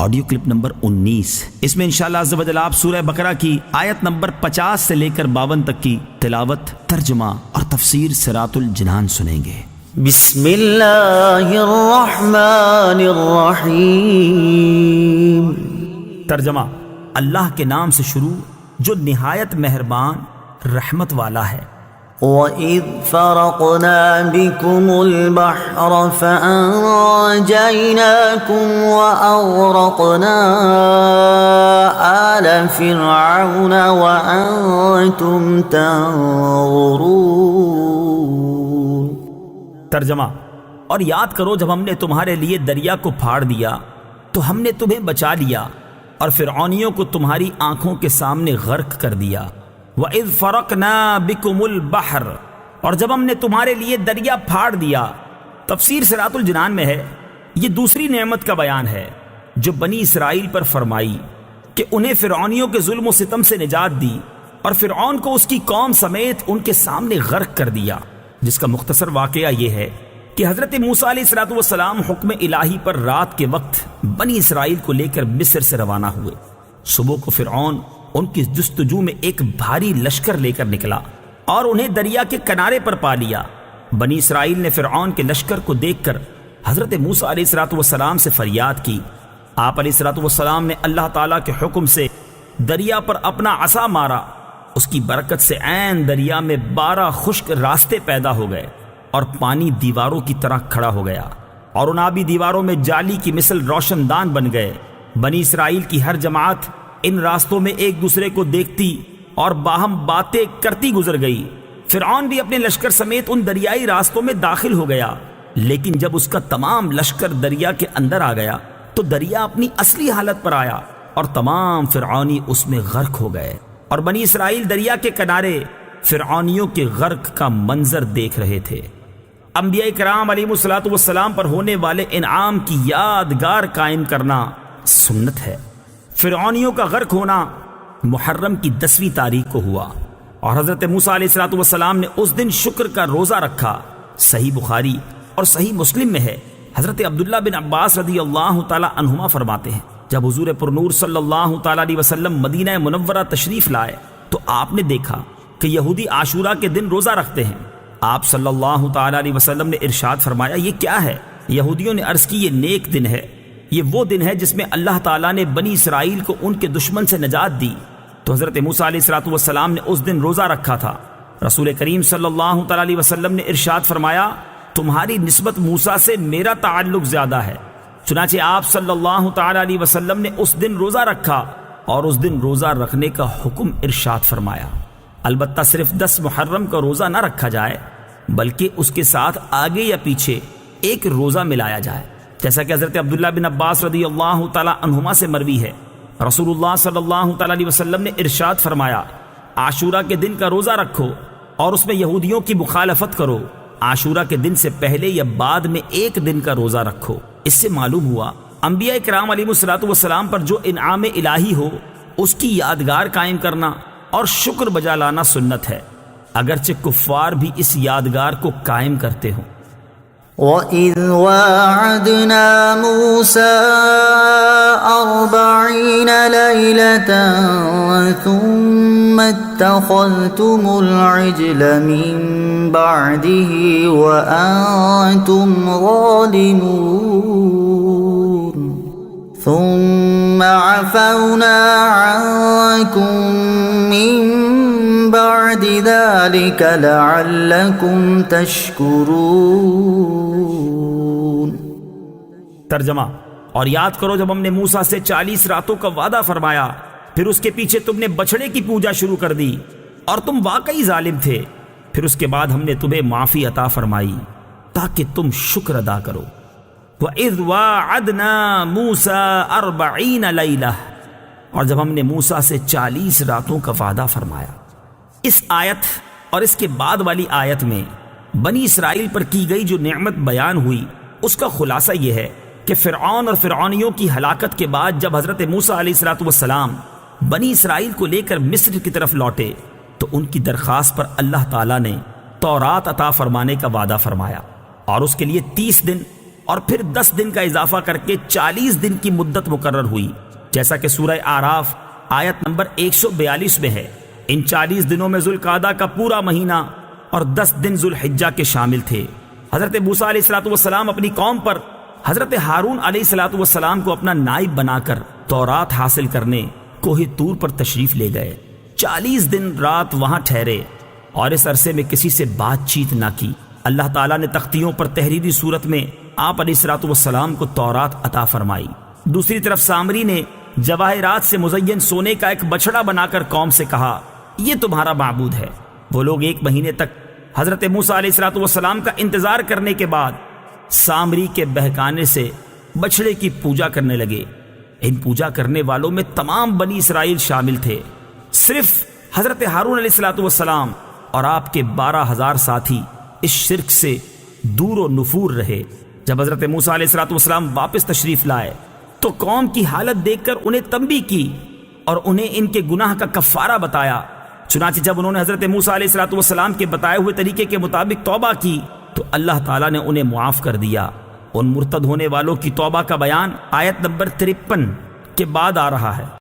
Audio clip number 19۔ اس میں انشاءاللہ عز و جل آپ سورہ بقرہ کی آیت نمبر 50 سے لے کر 52 تک کی تلاوت، ترجمہ اور تفسیر صراط الجنان سنیں گے۔ بسم اللہ الرحمن الرحیم۔ ترجمہ: اللہ کے نام سے شروع جو نہایت مہربان رحمت والا ہے۔ وَإِذْ فَرَقْنَا بِكُمُ الْبَحْرَ فَأَنْجَيْنَاكُمْ وَأَغْرَقْنَا آلَ فِرْعَوْنَ وَأَنْتُمْ تَنظُرُونَ۔ ترجمہ: اور یاد کرو جب ہم نے تمہارے لیے دریا کو پھاڑ دیا تو ہم نے تمہیں بچا لیا اور فرعونیوں کو تمہاری آنکھوں کے سامنے غرق کر دیا۔ وَإِذْ فَرَقْنَا بِكُمُ الْبَحْرَ، اور جب ہم نے تمہارے لیے دریا پھاڑ دیا۔ تفسیر صراط الجنان میں ہے یہ دوسری نعمت کا بیان ہے جو بنی اسرائیل پر فرمائی کہ انہیں فرعونیوں کے ظلم و ستم سے نجات دی اور فرعون کو اس کی قوم سمیت ان کے سامنے غرق کر دیا، جس کا مختصر واقعہ یہ ہے کہ حضرت موسیٰ علیہ السلام حکم الہی پر رات کے وقت بنی اسرائیل کو لے کر مصر سے روانہ ہوئے۔ صبح کو فرعون ان کی جستجو میں ایک بھاری لشکر لے کر نکلا اور انہیں دریا کے کنارے پر پا لیا۔ بنی اسرائیل نے فرعون کے لشکر کو دیکھ کر حضرت موسیٰ علیہ السلام سے فریاد کی۔ آپ علیہ السلام نے اللہ تعالیٰ کے حکم سے دریا پر اپنا عصا مارا، اس کی برکت سے عین دریا میں 12 خشک راستے پیدا ہو گئے اور پانی دیواروں کی طرح کھڑا ہو گیا اور ان آبی دیواروں میں جالی کی مثل روشن دان بن گئے۔ بنی اسرائیل کی ہر جماعت ان راستوں میں ایک دوسرے کو دیکھتی اور باہم باتیں کرتی گزر گئی۔ فرعون بھی اپنے لشکر سمیت ان دریائی راستوں میں داخل ہو گیا، لیکن جب اس کا تمام لشکر دریا کے اندر آ گیا تو دریا اپنی اصلی حالت پر آیا اور تمام فرعونی اس میں غرق ہو گئے، اور بنی اسرائیل دریا کے کنارے فرعونیوں کے غرق کا منظر دیکھ رہے تھے۔ انبیاء کرام علیہ السلام پر ہونے والے انعام کی یادگار قائم کرنا سنت ہے۔ فرعونیوں کا غرق ہونا محرم کی 10ویں تاریخ کو ہوا اور حضرت موسیٰ علیہ السلام نے اس دن شکر کا روزہ رکھا۔ صحیح بخاری اور صحیح مسلم میں ہے، حضرت عبداللہ بن عباس رضی اللہ تعالی عنہما فرماتے ہیں جب حضور پرنور صلی اللہ تعالی علیہ وسلم مدینہ منورہ تشریف لائے تو آپ نے دیکھا کہ یہودی عاشورہ کے دن روزہ رکھتے ہیں۔ آپ صلی اللہ تعالی علیہ وسلم نے ارشاد فرمایا، یہ کیا ہے؟ یہودیوں نے عرض کی، یہ نیک دن ہے، یہ وہ دن ہے جس میں اللہ تعالیٰ نے بنی اسرائیل کو ان کے دشمن سے نجات دی۔ تو حضرت موسیٰ علیہ السلام نے اس دن روزہ رکھا تھا۔ رسول کریم صلی اللہ تعالی علیہ وسلم نے ارشاد فرمایا، تمہاری نسبت موسیٰ سے میرا تعلق زیادہ ہے۔ چنانچہ آپ صلی اللہ تعالی علیہ وسلم نے اس دن روزہ رکھا اور اس دن روزہ رکھنے کا حکم ارشاد فرمایا۔ البتہ صرف 10 محرم کا روزہ نہ رکھا جائے بلکہ اس کے ساتھ آگے یا پیچھے ایک روزہ ملایا جائے، جیسا کہ حضرت عبداللہ بن عباس رضی اللہ تعالی عنہما سے مروی ہے۔ رسول اللہ صلی اللہ تعالی علیہ وسلم نے ارشاد فرمایا، عاشورہ کے دن کا روزہ رکھو اور اس میں یہودیوں کی مخالفت کرو۔ عاشورہ کے دن سے پہلے یا بعد میں ایک دن کا روزہ رکھو۔ اس سے معلوم ہوا انبیاء کرام علیہ السلام پر جو انعام الہی ہو اس کی یادگار قائم کرنا اور شکر بجا لانا سنت ہے، اگرچہ کفار بھی اس یادگار کو قائم کرتے ہوں۔ وَإِذْ وَاعَدْنَا مُوسَىٰ 40 لَيْلَةً ثُمَّ اتَّخَذْتُمُ الْعِجْلَ مِن بَعْدِهِ وَأَنْتُمْ ظَالِمُونَ ثُمَّ عَفَوْنَا عَنْكُمْ مِن بَعْدِ ذَلِكَ لَعَلَّكُمْ تَشْكُرُونَ۔ ترجمہ: اور یاد کرو جب ہم نے موسیٰ سے 40 راتوں کا وعدہ فرمایا، پھر اس کے پیچھے تم نے بچھڑے کی پوجا شروع کر دی اور تم واقعی ظالم تھے، پھر اس کے بعد ہم نے تمہیں معافی عطا فرمائی تاکہ تم شکر ادا کرو۔ وَإِذْ وَاعَدْنَا مُوسَىٰ 40 لَيْلَةً، اور جب ہم نے موسیٰ سے 40 راتوں کا وعدہ فرمایا۔ اس آیت اور اس کے بعد والی آیت میں بنی اسرائیل پر کی گئی جو نعمت بیان ہوئی اس کا خلاصہ یہ ہے کہ فرعون اور فرعونیوں کی ہلاکت کے بعد جب حضرت موسیٰ علیہ السلام بنی اسرائیل کو لے کر مصر کی طرف لوٹے تو ان کی درخواست پر اللہ تعالیٰ نے تورات عطا فرمانے کا وعدہ فرمایا اور اس کے لیے 30 دن اور پھر 10 دن کا اضافہ کر کے 40 دن کی مدت مقرر ہوئی، جیسا کہ سورہ اعراف آیت نمبر 142 میں ہے۔ ان 40 دنوں میں ذوالقعدہ کا پورا مہینہ اور 10 دن ذوالحجہ کے شامل تھے۔ حضرت موسیٰ علیہ السلام اپنی قوم پر حضرت ہارون علیہ السلام کو اپنا نائب بنا کر تورات حاصل کرنے کوہ طور پر تشریف لے گئے۔ 40 دن رات وہاں ٹھہرے اور اس عرصے میں کسی سے بات چیت نہ کی۔ اللہ تعالیٰ نے تختیوں پر تحریری صورت میں آپ علیہ السلام کو تورات عطا فرمائی۔ دوسری طرف سامری نے جواہرات سے مزین سونے کا ایک بچڑا بنا کر قوم سے کہا، یہ تمہارا معبود ہے۔ وہ لوگ 1 مہینے تک حضرت موسیٰ علیہ السلام کا انتظار کرنے کے بعد سامری کے بہکانے سے بچڑے کی پوجا کرنے لگے۔ ان پوجا کرنے والوں میں تمام بنی اسرائیل شامل تھے، صرف حضرت ہارون علیہ السلام اور آپ کے 12,000 ساتھی اس شرک سے دور و نفور رہے۔ جب حضرت موسیٰ علیہ السلام واپس تشریف لائے تو قوم کی حالت دیکھ کر انہیں تنبیہ کی اور انہیں ان کے گناہ کا کفارہ بتایا۔ چنانچہ جب انہوں نے حضرت موسیٰ علیہ السلام کے بتائے ہوئے طریقے کے مطابق توبہ کی تو اللہ تعالیٰ نے انہیں معاف کر دیا۔ ان مرتد ہونے والوں کی توبہ کا بیان آیت نمبر 53 کے بعد آ رہا ہے۔